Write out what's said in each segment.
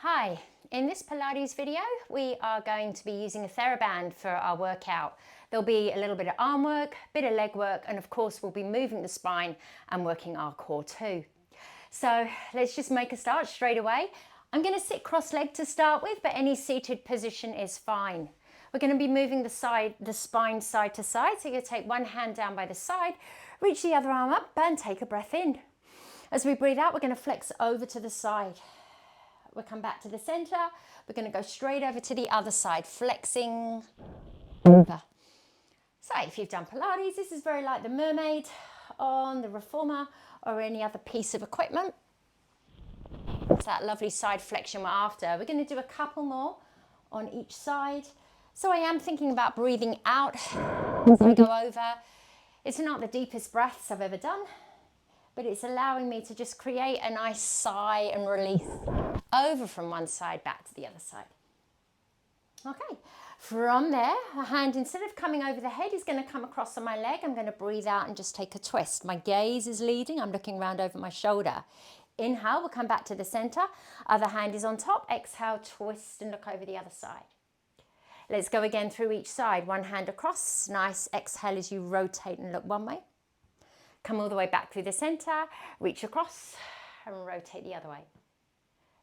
Hi, in this Pilates video, we are going to be using a theraband for our workout. There'll be a little bit of arm work, bit of leg work, and of course we'll be moving the spine and working our core too. So let's just make a start straight away. I'm going to sit cross-legged to start with, but any seated position is fine. We're going to be moving the spine side to side. So you'll take one hand down by the side, reach the other arm up and take a breath in. As we breathe out, we're going to flex over to the side. We'll come back to the center. We're going to go straight over to the other side, flexing over. So if you've done Pilates, this is very like the mermaid on the reformer or any other piece of equipment. It's that lovely side flexion we're after. We're going to do a couple more on each side. So I am thinking about breathing out as I go over. It's not the deepest breaths I've ever done, but it's allowing me to just create a nice sigh and release over from one side back to the other side. Okay, from there, a hand, instead of coming over the head, is going to come across on my leg. I'm going to breathe out and just take a twist. My gaze is leading. I'm looking around over my shoulder. Inhale, we'll come back to the center. Other hand is on top. Exhale, twist and look over the other side. Let's go again through each side. One hand across. Nice exhale as you rotate and look one way. Come all the way back through the center. Reach across and rotate the other way.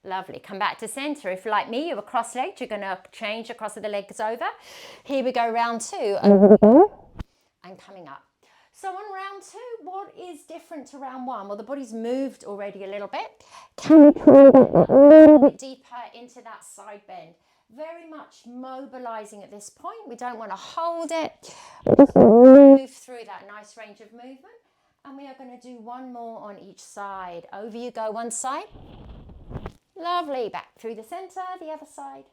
Lovely. Come back to center. If like me, you were cross-legged, you're going to change across the legs over. Here we go, round two. And coming up. So on round two, what is different to round one? Well, the body's moved already a little bit. Can we try a little bit deeper into that side bend? Very much mobilizing at this point. We don't want to hold it. We just move through that nice range of movement. And we are going to do one more on each side. Over you go, one side. Lovely, back through the center, the other side.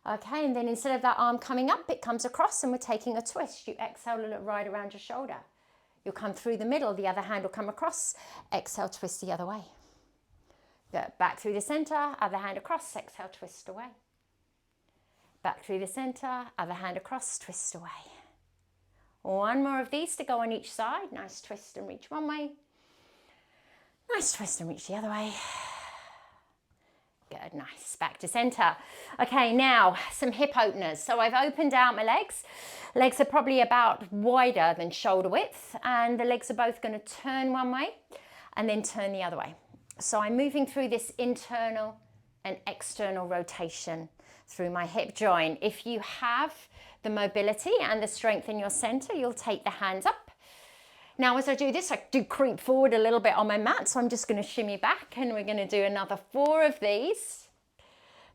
Okay, and then instead of that arm coming up, it comes across and we're taking a twist. You exhale and look right around your shoulder. You'll come through the middle, the other hand will come across. Exhale, twist the other way. Good. Back through the center, other hand across, exhale, twist away. Back through the center, other hand across, twist away. One more of these to go on each side. Nice twist and reach one way. Nice twist and reach the other way. Good, nice, back to center. Okay, now some hip openers. So I've opened out my legs. Legs are probably about wider than shoulder width, and the legs are both going to turn one way and then turn the other way. So I'm moving through this internal and external rotation through my hip joint. If you have the mobility and the strength in your center, you'll take the hands up. Now, as I do this, I do creep forward a little bit on my mat, so I'm just going to shimmy back, and we're going to do another 4 of these.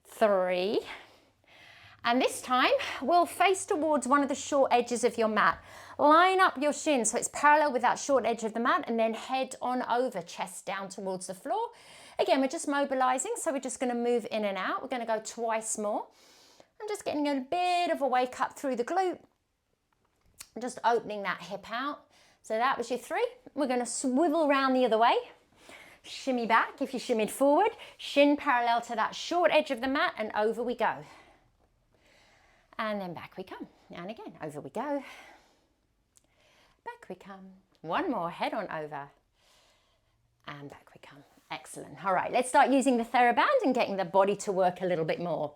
3. And this time, we'll face towards one of the short edges of your mat. Line up your shins so it's parallel with that short edge of the mat, and then head on over, chest down towards the floor. Again, we're just mobilizing, so we're just going to move in and out. We're going to go twice more. I'm just getting a bit of a wake up through the glute. I'm just opening that hip out. So that was your 3. We're going to swivel around the other way. Shimmy back if you shimmied forward. Shin parallel to that short edge of the mat and over we go. And then back we come. And again, over we go. Back we come. One more, head on over. And back we come. Excellent. All right, let's start using the theraband and getting the body to work a little bit more.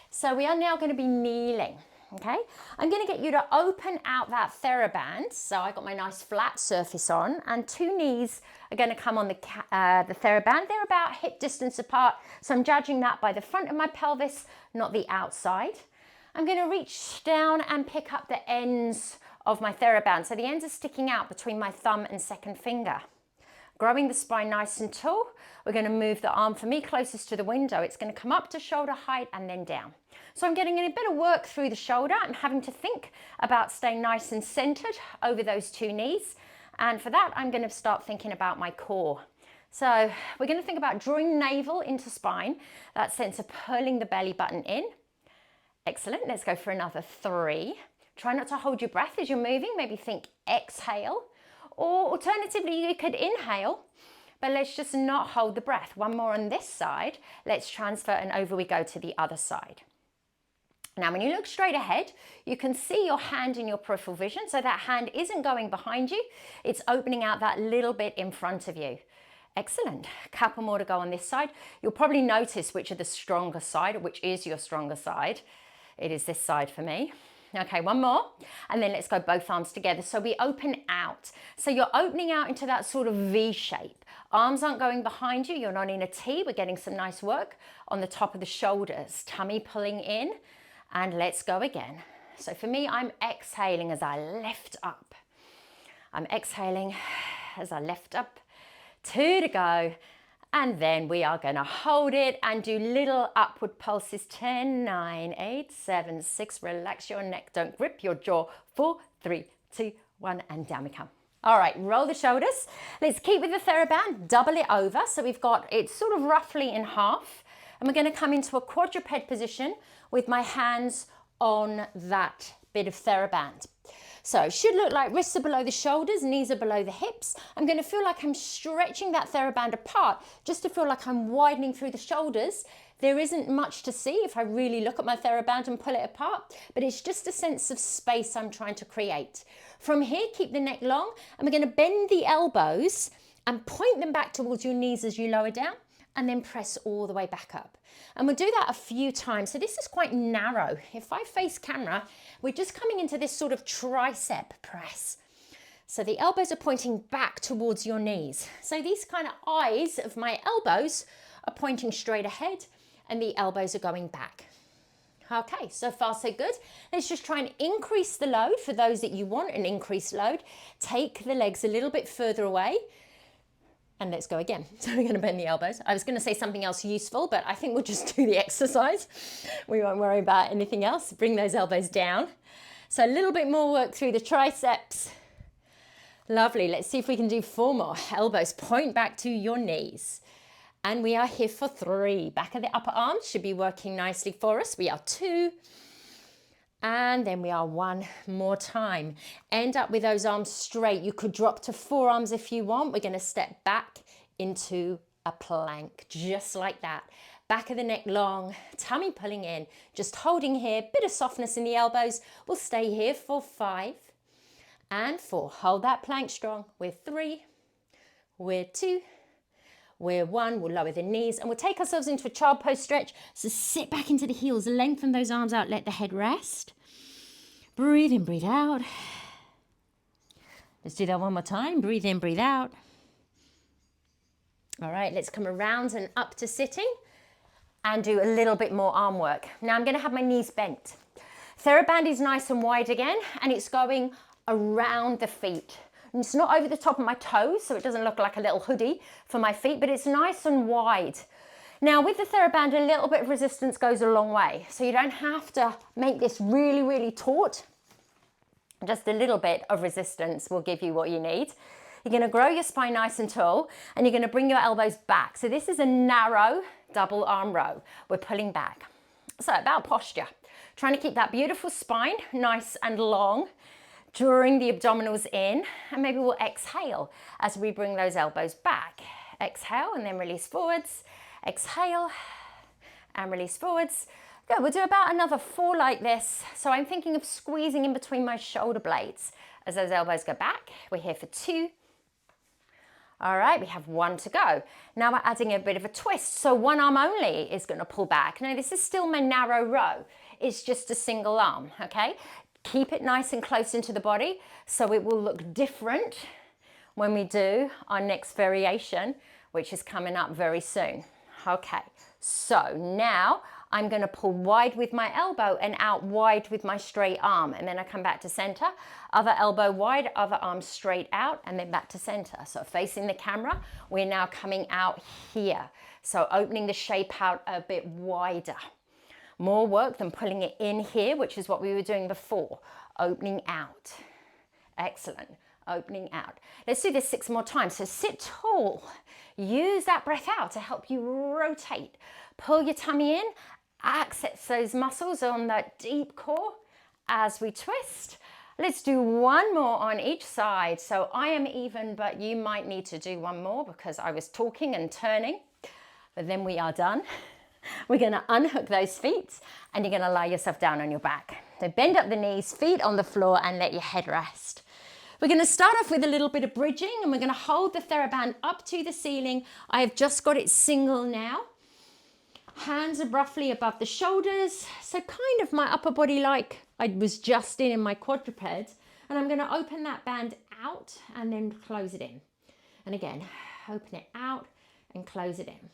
So we are now going to be kneeling. Okay, I'm going to get you to open out that theraband. So I got my nice flat surface on, and 2 knees are going to come on the theraband. They're about hip distance apart, so I'm judging that by the front of my pelvis, not the outside. I'm going to reach down and pick up the ends of my theraband. So the ends are sticking out between my thumb and second finger. Growing the spine nice and tall, we're going to move the arm for me closest to the window. It's going to come up to shoulder height and then down. So I'm getting in a bit of work through the shoulder. I'm having to think about staying nice and centered over those 2 knees. And for that, I'm going to start thinking about my core. So we're going to think about drawing navel into spine, that sense of pulling the belly button in. Excellent. Let's go for another 3. Try not to hold your breath as you're moving. Maybe think exhale. Or alternatively, you could inhale, but let's just not hold the breath. One more on this side. Let's transfer and over we go to the other side. Now, when you look straight ahead, you can see your hand in your peripheral vision. So that hand isn't going behind you. It's opening out that little bit in front of you. Excellent. Couple more to go on this side. You'll probably notice which are the stronger side, or which is your stronger side. It is this side for me. Okay, one more, and then let's go both arms together. So we open out. So you're opening out into that sort of V shape. Arms aren't going behind you. You're not in a T. We're getting some nice work on the top of the shoulders. Tummy pulling in, and let's go again. So for me, I'm exhaling as I lift up. I'm exhaling as I lift up. 2 to go. And then we are going to hold it and do little upward pulses. 10, 9, 8, 7, 6. Relax your neck. Don't grip your jaw. 4, 3, 2, 1. And down we come. All right, roll the shoulders. Let's keep with the theraband. Double it over. So we've got it sort of roughly in half. And we're going to come into a quadruped position with my hands on that bit of theraband. So it should look like wrists are below the shoulders, knees are below the hips. I'm going to feel like I'm stretching that theraband apart just to feel like I'm widening through the shoulders. There isn't much to see if I really look at my theraband and pull it apart, but it's just a sense of space I'm trying to create. From here, keep the neck long, and we're going to bend the elbows and point them back towards your knees as you lower down, and then press all the way back up. And we'll do that a few times. So this is quite narrow. If I face camera, we're just coming into this sort of tricep press. So the elbows are pointing back towards your knees. So these kind of eyes of my elbows are pointing straight ahead, and the elbows are going back. Okay, so far so good. Let's just try and increase the load for those that you want an increased load. Take the legs a little bit further away. And let's go again. So we're going to bend the elbows. I was going to say something else useful, but I think we'll just do the exercise. We won't worry about anything else. Bring those elbows down. So a little bit more work through the triceps. Lovely. Let's see if we can do 4 more. Elbows point back to your knees. And we are here for 3. Back of the upper arms should be working nicely for us. We are 2. And then we are 1 more time. End up with those arms straight. You could drop to forearms if you want. We're going to step back into a plank, just like that. Back of the neck long, tummy pulling in, just holding here, bit of softness in the elbows. We'll stay here for 5 and 4. Hold that plank strong. We're 3, we're 2, we're 1. We'll lower the knees and we'll take ourselves into a child pose stretch. So sit back into the heels, lengthen those arms out, let the head rest. Breathe in, breathe out. Let's do that one more time. Breathe in, breathe out. All right, let's come around and up to sitting and do a little bit more arm work. Now I'm going to have my knees bent. Theraband is nice and wide again, and it's going around the feet. And it's not over the top of my toes, so it doesn't look like a little hoodie for my feet, but it's nice and wide. Now with the theraband, a little bit of resistance goes a long way. So you don't have to make this really, really taut. Just a little bit of resistance will give you what you need. You're going to grow your spine nice and tall, and you're going to bring your elbows back. So this is a narrow double arm row. We're pulling back. So about posture. Trying to keep that beautiful spine nice and long. Drawing the abdominals in, and maybe we'll exhale as we bring those elbows back. Exhale and then release forwards. Exhale and release forwards. Good, we'll do about another 4 like this. So I'm thinking of squeezing in between my shoulder blades as those elbows go back. We're here for 2. All right, we have 1 to go. Now we're adding a bit of a twist. So one arm only is going to pull back. Now this is still my narrow row. It's just a single arm, okay? Keep it nice and close into the body so it will look different when we do our next variation, which is coming up very soon. Okay, so now I'm going to pull wide with my elbow and out wide with my straight arm, and then I come back to center. Other elbow wide, other arm straight out, and then back to center. So facing the camera, we're now coming out here. So opening the shape out a bit wider. More work than pulling it in here, which is what we were doing before. Opening out. Excellent. Opening out. Let's do this 6 more times. So sit tall. Use that breath out to help you rotate. Pull your tummy in. Access those muscles on that deep core as we twist. Let's do 1 more on each side. So I am even, but you might need to do 1 more because I was talking and turning. But then we are done. We're going to unhook those feet and you're going to lie yourself down on your back. So bend up the knees, feet on the floor, and let your head rest. We're going to start off with a little bit of bridging, and we're going to hold the theraband up to the ceiling. I have just got it single now. Hands are roughly above the shoulders, so kind of my upper body like I was just in my quadruped. And I'm going to open that band out and then close it in. And again, open it out and close it in.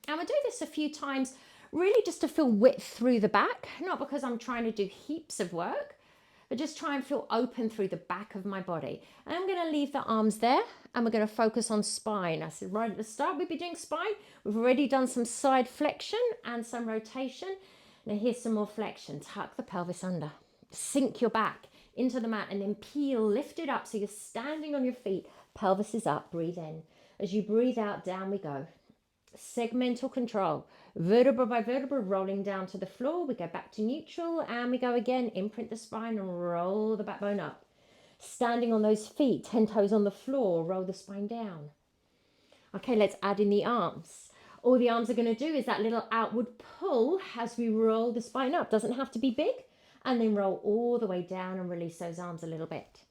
And we'll do this a few times, really just to feel width through the back, not because I'm trying to do heaps of work, but just try and feel open through the back of my body. And I'm going to leave the arms there, and we're going to focus on spine. I said right at the start we'd be doing spine. We've already done some side flexion and some rotation. Now here's some more flexion. Tuck the pelvis under. Sink your back into the mat and then peel, lift it up so you're standing on your feet. Pelvis is up, breathe in. As you breathe out, down we go. Segmental control, vertebra by vertebra, rolling down to the floor. We go back to neutral and we go again. Imprint the spine and roll the backbone up. Standing on those feet, 10 toes on the floor, roll the spine down. Okay, let's add in the arms. All the arms are going to do is that little outward pull as we roll the spine up. Doesn't have to be big. And then roll all the way down and release those arms a little bit.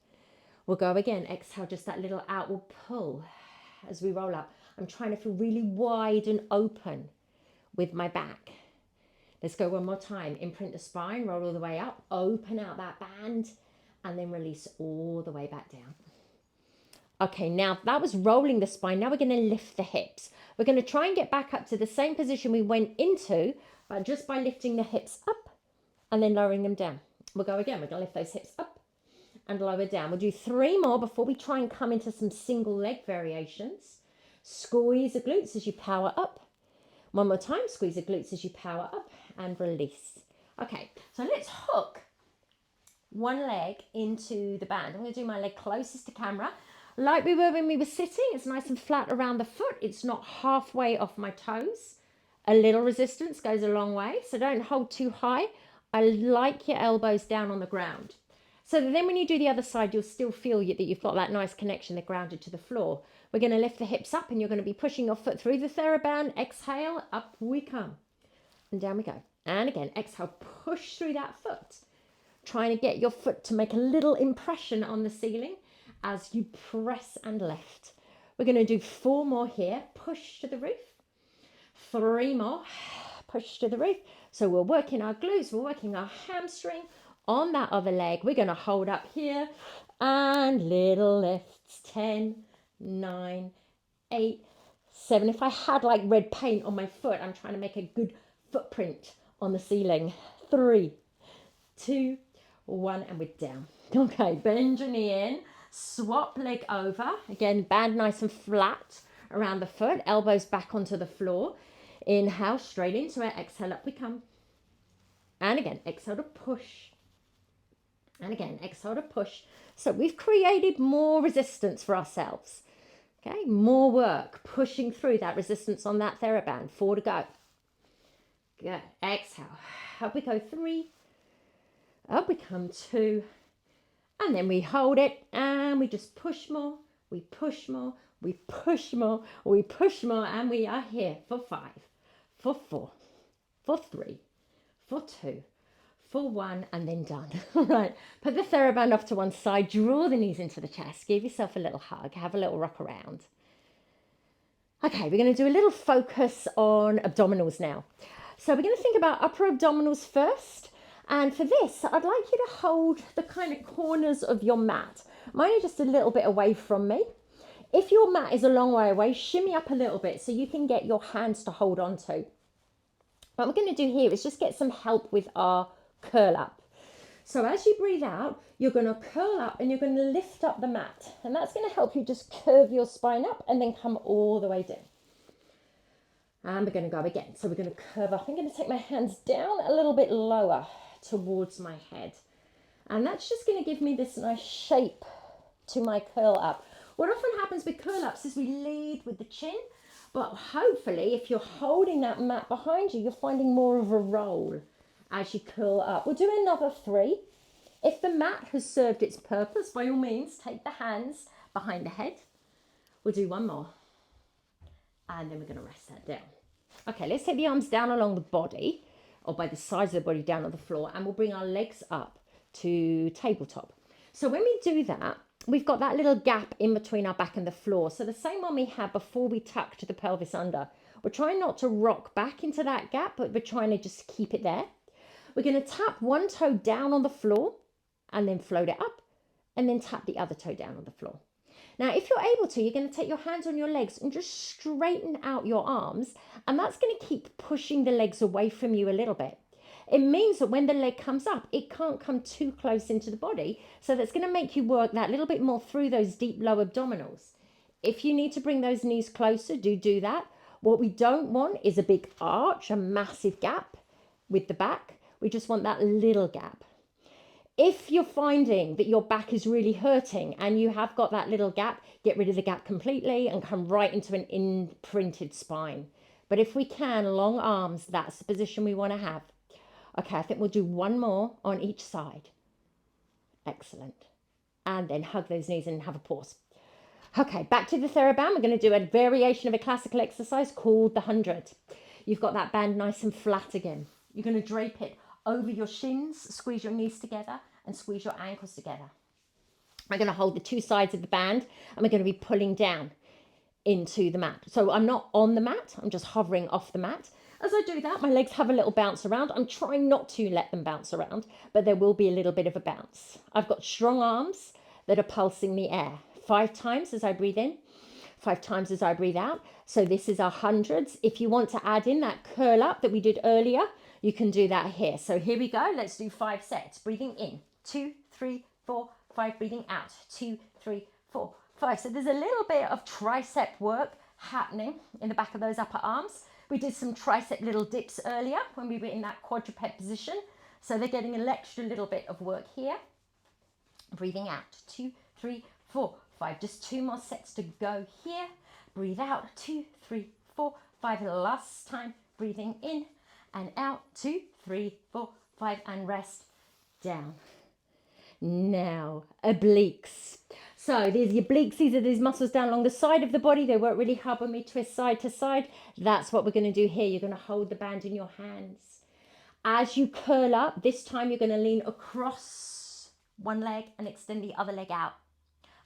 We'll go again. Exhale, just that little outward pull as we roll up. I'm trying to feel really wide and open with my back. Let's go one more time. Imprint the spine, roll all the way up, open out that band, and then release all the way back down. Okay, now that was rolling the spine. Now we're going to lift the hips. We're going to try and get back up to the same position we went into, but just by lifting the hips up and then lowering them down. We'll go again. We're going to lift those hips up and lower down. We'll do 3 more before we try and come into some single leg variations. Squeeze the glutes as you power up. One more time, squeeze the glutes as you power up and release. Okay, so let's hook one leg into the band. I'm going to do my leg closest to camera. Like we were when we were sitting, it's nice and flat around the foot. It's not halfway off my toes. A little resistance goes a long way, so don't hold too high. I like your elbows down on the ground. So that then when you do the other side, you'll still feel that you've got that nice connection, they're grounded to the floor. We're going to lift the hips up and you're going to be pushing your foot through the theraband. Exhale, up we come. And down we go. And again, exhale, push through that foot. Trying to get your foot to make a little impression on the ceiling as you press and lift. We're going to do 4 more here. Push to the roof. 3 more. Push to the roof. So we're working our glutes, we're working our hamstring on that other leg. We're going to hold up here and little lifts. 10, 9, 8, 7. If I had like red paint on my foot, I'm trying to make a good footprint on the ceiling. 3, 2, 1, and we're down. Okay, bend your knee in, swap leg over. Again, band nice and flat around the foot, elbows back onto the floor. Inhale, straight into it. Exhale, up we come. And again, exhale to push. And again, exhale to push. So we've created more resistance for ourselves. Okay, more work, pushing through that resistance on that theraband. 4 to go. Good. Exhale. Up we go. 3. Up we come. 2. And then we hold it and we just push more. We push more. We push more. We push more. And we are here for 5, for 4, for 3, for 2, for 1, and then done. All right, put the theraband off to one side, draw the knees into the chest, give yourself a little hug, have a little rock around. Okay, we're going to do a little focus on abdominals now. So we're going to think about upper abdominals first. And for this, I'd like you to hold the kind of corners of your mat. Mine are just a little bit away from me. If your mat is a long way away, shimmy up a little bit so you can get your hands to hold on to. What we're going to do here is just get some help with our curl up. So as you breathe out, you're going to curl up and you're going to lift up the mat. And that's going to help you just curve your spine up and then come all the way down. And we're going to go again. So we're going to curve up. I'm going to take my hands down a little bit lower towards my head. And that's just going to give me this nice shape to my curl up. What often happens with curl ups is we lead with the chin. But hopefully, if you're holding that mat behind you, you're finding more of a roll as you curl up. We'll do another 3. If the mat has served its purpose, by all means, take the hands behind the head. We'll do 1 more. And then we're going to rest that down. Okay, let's take the arms down along the body, or by the sides of the body down on the floor, and we'll bring our legs up to tabletop. So when we do that, we've got that little gap in between our back and the floor. So the same one we had before we tucked the pelvis under. We're trying not to rock back into that gap, but we're trying to just keep it there. We're going to tap one toe down on the floor and then float it up, and then tap the other toe down on the floor. Now, if you're able to, you're going to take your hands on your legs and just straighten out your arms, and that's going to keep pushing the legs away from you a little bit. It means that when the leg comes up, it can't come too close into the body. So that's going to make you work that little bit more through those deep low abdominals. If you need to bring those knees closer, do that. What we don't want is a big arch, a massive gap with the back. We just want that little gap. If you're finding that your back is really hurting and you have got that little gap, get rid of the gap completely and come right into an imprinted spine. But if we can, long arms, that's the position we want to have. Okay, I think we'll do one more on each side. Excellent. And then hug those knees and have a pause. Okay, back to the theraband. We're going to do a variation of a classical exercise called the 100. You've got that band nice and flat again. You're going to drape it over your shins, squeeze your knees together and squeeze your ankles together. I'm going to hold the two sides of the band and we're going to be pulling down into the mat. So I'm not on the mat, I'm just hovering off the mat. As I do that, my legs have a little bounce around. I'm trying not to let them bounce around, but there will be a little bit of a bounce. I've got strong arms that are pulsing the air. 5 times as I breathe in, 5 times as I breathe out. So this is our hundreds. If you want to add in that curl up that we did earlier, you can do that here. So here we go. Let's do 5 sets. Breathing in, 2, 3, 4, 5. Breathing out, 2, 3, 4, 5. So there's a little bit of tricep work happening in the back of those upper arms. We did some tricep little dips earlier when we were in that quadruped position. So they're getting an extra little bit of work here. Breathing out, 2, 3, 4, 5. Just 2 more sets to go here. Breathe out, 2, 3, 4, 5. Last time, breathing in and out, 2, 3, 4, 5, and rest down. Now, obliques. So there's your obliques. These are these muscles down along the side of the body. They work really hard when we twist side to side. That's what we're going to do here. You're going to hold the band in your hands. As you curl up, this time you're going to lean across one leg and extend the other leg out.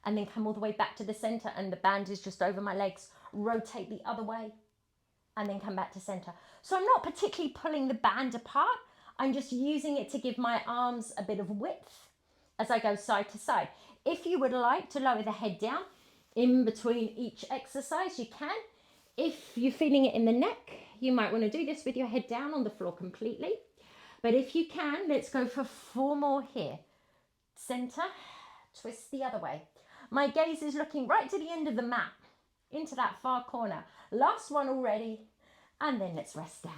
And then come all the way back to the center and the band is just over my legs. Rotate the other way and then come back to center. So I'm not particularly pulling the band apart. I'm just using it to give my arms a bit of width as I go side to side. If you would like to lower the head down in between each exercise, you can. If you're feeling it in the neck, you might want to do this with your head down on the floor completely. But if you can, let's go for 4 more here. Center, twist the other way. My gaze is looking right to the end of the mat, into that far corner. Last one already, and then let's rest down.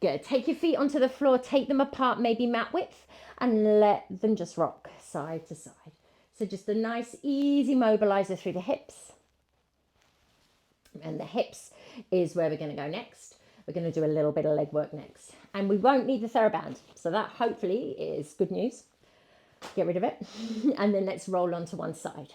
Good. Take your feet onto the floor, take them apart, maybe mat width, and let them just rock side to side. So just a nice, easy mobilizer through the hips. And the hips is where we're going to go next. We're going to do a little bit of leg work next. And we won't need the theraband. So that hopefully is good news. Get rid of it. And then let's roll onto one side.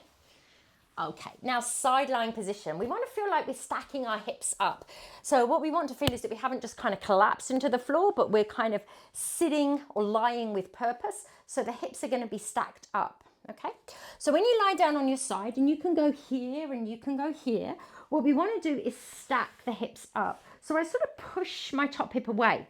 Okay, now side lying position. We want to feel like we're stacking our hips up. So what we want to feel is that we haven't just kind of collapsed into the floor, but we're kind of sitting or lying with purpose. So the hips are going to be stacked up. Okay, so when you lie down on your side, and you can go here and you can go here, what we want to do is stack the hips up. So I sort of push my top hip away.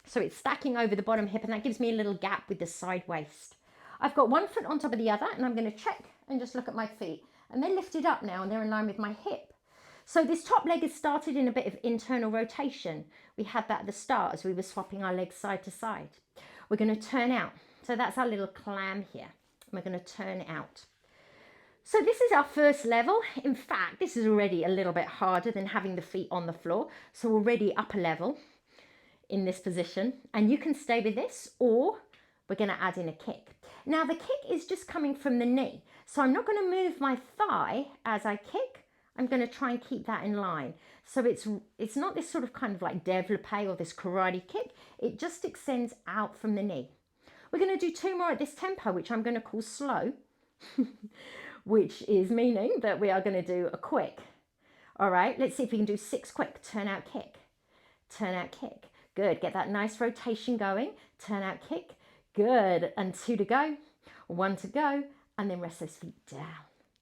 So it's stacking over the bottom hip, and that gives me a little gap with the side waist. I've got one foot on top of the other, and I'm going to check and just look at my feet. And they're lifted up now, and they're in line with my hip. So this top leg has started in a bit of internal rotation. We had that at the start as we were swapping our legs side to side. We're going to turn out. So that's our little clam here. We're going to turn out. So this is our first level. In fact, this is already a little bit harder than having the feet on the floor. So already upper level in this position. And you can stay with this, or we're going to add in a kick. Now the kick is just coming from the knee. So I'm not going to move my thigh as I kick. I'm going to try and keep that in line. So it's not this sort of kind of like développé or this karate kick. It just extends out from the knee. We're going to do 2 more at this tempo, which I'm going to call slow, which is meaning that we are going to do a quick. All right, let's see if we can do 6 quick. Turn out kick, turn out kick. Good, get that nice rotation going. Turn out kick, good. And 2 to go, 1 to go, and then rest those feet down.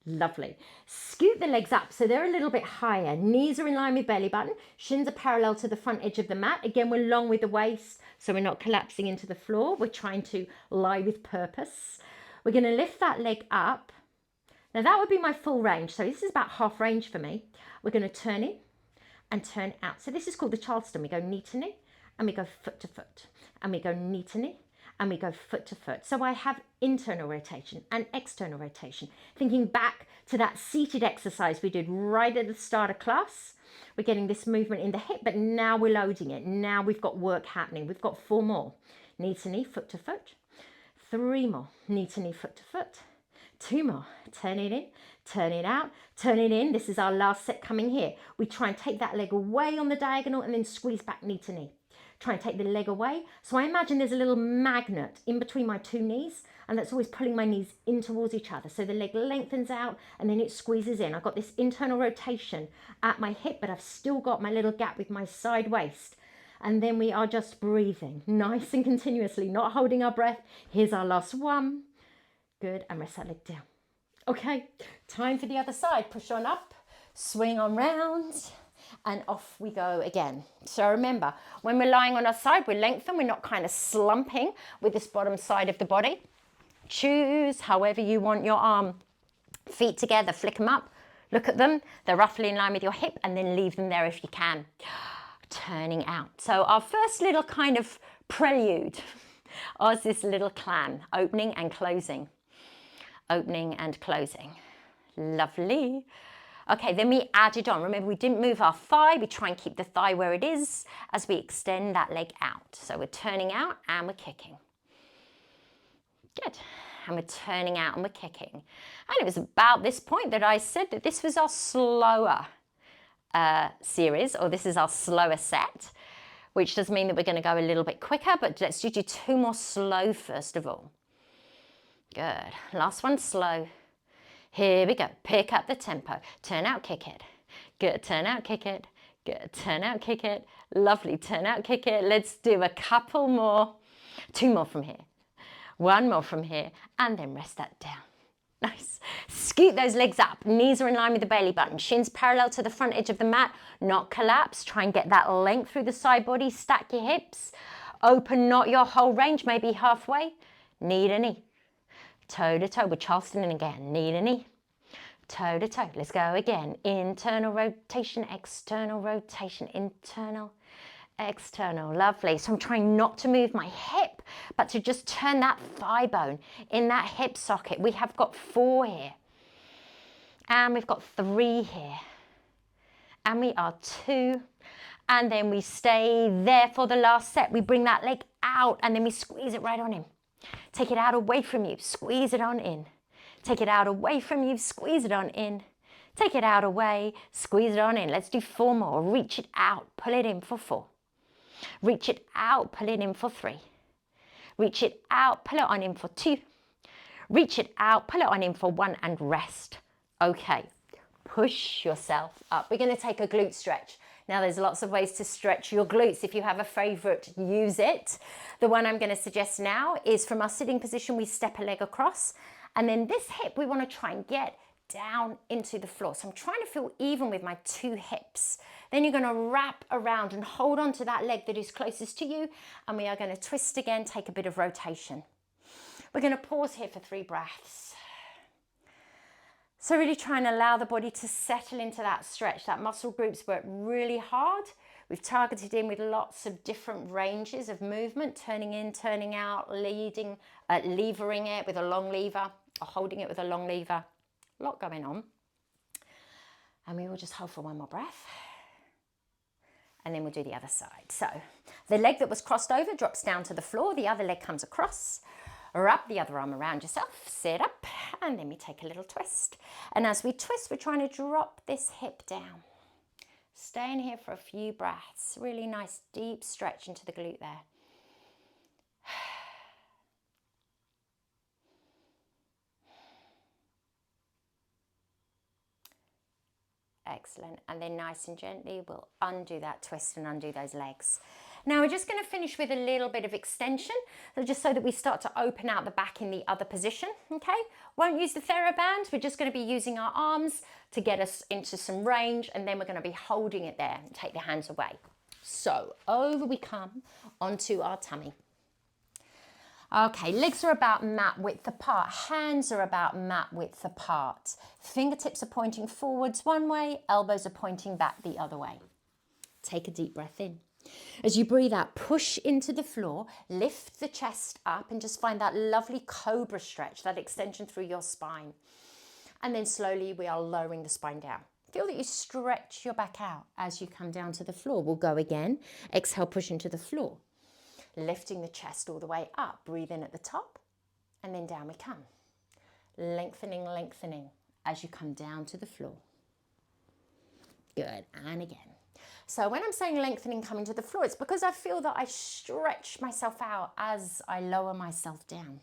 Lovely. Scoot the legs up so they're a little bit higher. Knees are in line with belly button. Shins are parallel to the front edge of the mat. Again, we're long with the waist, so we're not collapsing into the floor. We're trying to lie with purpose. We're going to lift that leg up. Now that would be my full range. So this is about half range for me. We're going to turn in and turn out. So this is called the Charleston. We go knee to knee and we go foot to foot and we go knee to knee and we go foot to foot. So I have internal rotation and external rotation. Thinking back to that seated exercise we did right at the start of class. We're getting this movement in the hip, but now we're loading it. Now we've got work happening. We've got 4 more. Knee to knee, foot to foot. 3 more. Knee to knee, foot to foot. 2 more. Turn it in, turn it out, turn it in. This is our last set coming here. We try and take that leg away on the diagonal and then squeeze back knee to knee. Try and take the leg away. So I imagine there's a little magnet in between my 2 knees, and that's always pulling my knees in towards each other. So the leg lengthens out and then it squeezes in. I've got this internal rotation at my hip, but I've still got my little gap with my side waist. And then we are just breathing nice and continuously, not holding our breath. Here's our last one. Good, and rest that leg down. Okay, time for the other side. Push on up, swing on round, and off we go again. So remember, when we're lying on our side, we're lengthened. We're not kind of slumping with this bottom side of the body. Choose however you want your arm. Feet together, flick them up, look at them. They're roughly in line with your hip, and then leave them there if you can. Turning out. So our first little kind of prelude is this little clam, opening and closing. Opening and closing. Lovely. Okay, then we added on. Remember, we didn't move our thigh. We try and keep the thigh where it is as we extend that leg out. So we're turning out and we're kicking. Good. And we're turning out and we're kicking. And it was about this point that I said that this was our slower series, or this is our slower set, which does mean that we're going to go a little bit quicker, but let's do 2 more slow first of all. Good. Last one, slow. Here we go. Pick up the tempo. Turn out, kick it. Good. Turn out, kick it. Good. Turn out, kick it. Lovely. Turn out, kick it. Let's do a couple more. 2 more from here. 1 more from here. And then rest that down. Nice. Scoot those legs up. Knees are in line with the belly button. Shins parallel to the front edge of the mat. Not collapse. Try and get that length through the side body. Stack your hips. Open not your whole range, maybe halfway. Knee to knee. Toe to toe. We're Charleston again. Knee to knee. Toe to toe. Let's go again. Internal rotation, external rotation, internal, external. Lovely. So I'm trying not to move my hip, but to just turn that thigh bone in that hip socket. We have got 4 here. And we've got 3 here. And we are 2. And then we stay there for the last set. We bring that leg out and then we squeeze it right on him. Take it out away from you, squeeze it on in. Take it out away from you, squeeze it on in. Take it out away, squeeze it on in. Let's do 4 more. Reach it out, pull it in for 4. Reach it out, pull it in for 3. Reach it out, pull it on in for 2. Reach it out, pull it on in for 1 and rest. Okay, push yourself up. We're going to take a glute stretch. Now there's lots of ways to stretch your glutes. If you have a favorite, use it. The one I'm going to suggest now is from our sitting position, we step a leg across. And then this hip, we want to try and get down into the floor. So I'm trying to feel even with my 2 hips. Then you're going to wrap around and hold on to that leg that is closest to you. And we are going to twist again, take a bit of rotation. We're going to pause here for 3 breaths. So really try and allow the body to settle into that stretch. That muscle group's worked really hard. We've targeted in with lots of different ranges of movement, turning in, turning out, levering it with a long lever, or holding it with a long lever. A lot going on. And we will just hold for 1 more breath. And then we'll do the other side. So the leg that was crossed over drops down to the floor. The other leg comes across. Wrap the other arm around yourself, sit up, and then we take a little twist. And as we twist, we're trying to drop this hip down. Stay in here for a few breaths. Really nice deep stretch into the glute there. Excellent. And then nice and gently, we'll undo that twist and undo those legs. Now we're just going to finish with a little bit of extension, so just so that we start to open out the back in the other position, okay? Won't use the theraband, we're just going to be using our arms to get us into some range, and then we're going to be holding it there and take the hands away. So over we come onto our tummy. Okay, legs are about mat width apart, hands are about mat width apart. Fingertips are pointing forwards one way, elbows are pointing back the other way. Take a deep breath in. As you breathe out, push into the floor, lift the chest up and just find that lovely cobra stretch, that extension through your spine. And then slowly we are lowering the spine down. Feel that you stretch your back out as you come down to the floor. We'll go again. Exhale, push into the floor. Lifting the chest all the way up. Breathe in at the top and then down we come. Lengthening, lengthening as you come down to the floor. Good, and again. So when I'm saying lengthening coming to the floor, it's because I feel that I stretch myself out as I lower myself down.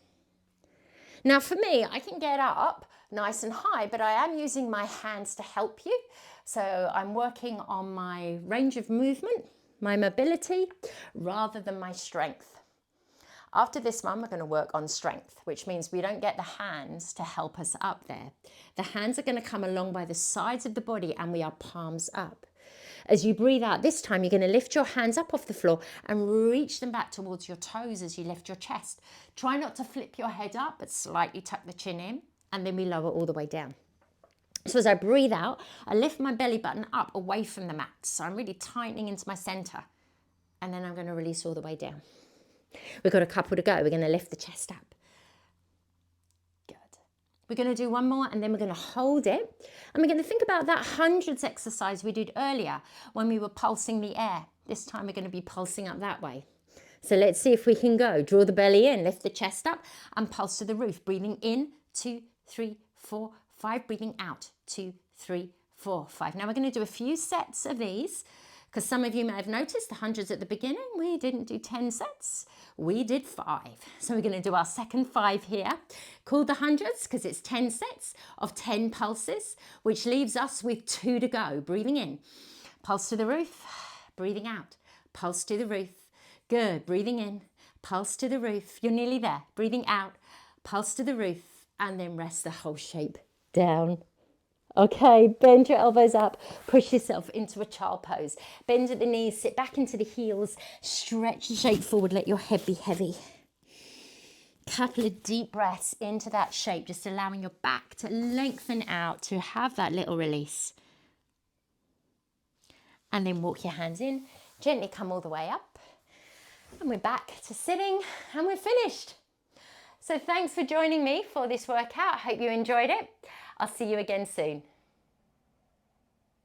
Now for me, I can get up nice and high, but I am using my hands to help you. So I'm working on my range of movement, my mobility, rather than my strength. After this one, we're going to work on strength, which means we don't get the hands to help us up there. The hands are going to come along by the sides of the body and we are palms up. As you breathe out this time, you're going to lift your hands up off the floor and reach them back towards your toes as you lift your chest. Try not to flip your head up, but slightly tuck the chin in, and then we lower all the way down. So as I breathe out, I lift my belly button up away from the mat. So I'm really tightening into my center, and then I'm going to release all the way down. We've got a couple to go. We're going to lift the chest up. Good. We're going to do one more and then we're going to hold it. And we're going to think about that hundreds exercise we did earlier when we were pulsing the air. This time we're going to be pulsing up that way. So let's see if we can go. Draw the belly in, lift the chest up and pulse to the roof. Breathing in, 2, 3, 4, 5. Breathing out, 2, 3, 4, 5. Now we're going to do a few sets of these. Because some of you may have noticed the hundreds at the beginning, we didn't do 10 sets, we did 5. So we're going to do our second 5 here, called the hundreds because it's 10 sets of 10 pulses, which leaves us with 2 to go. Breathing in, pulse to the roof, breathing out, pulse to the roof. Good, breathing in, pulse to the roof. You're nearly there. Breathing out, pulse to the roof, and then rest the whole shape down. Okay, bend your elbows up, push yourself into a child pose. Bend at the knees, sit back into the heels, stretch the shape forward, let your head be heavy. Couple of deep breaths into that shape, just allowing your back to lengthen out, to have that little release. And then walk your hands in, gently come all the way up. And we're back to sitting and we're finished. So thanks for joining me for this workout. I hope you enjoyed it. I'll see you again soon.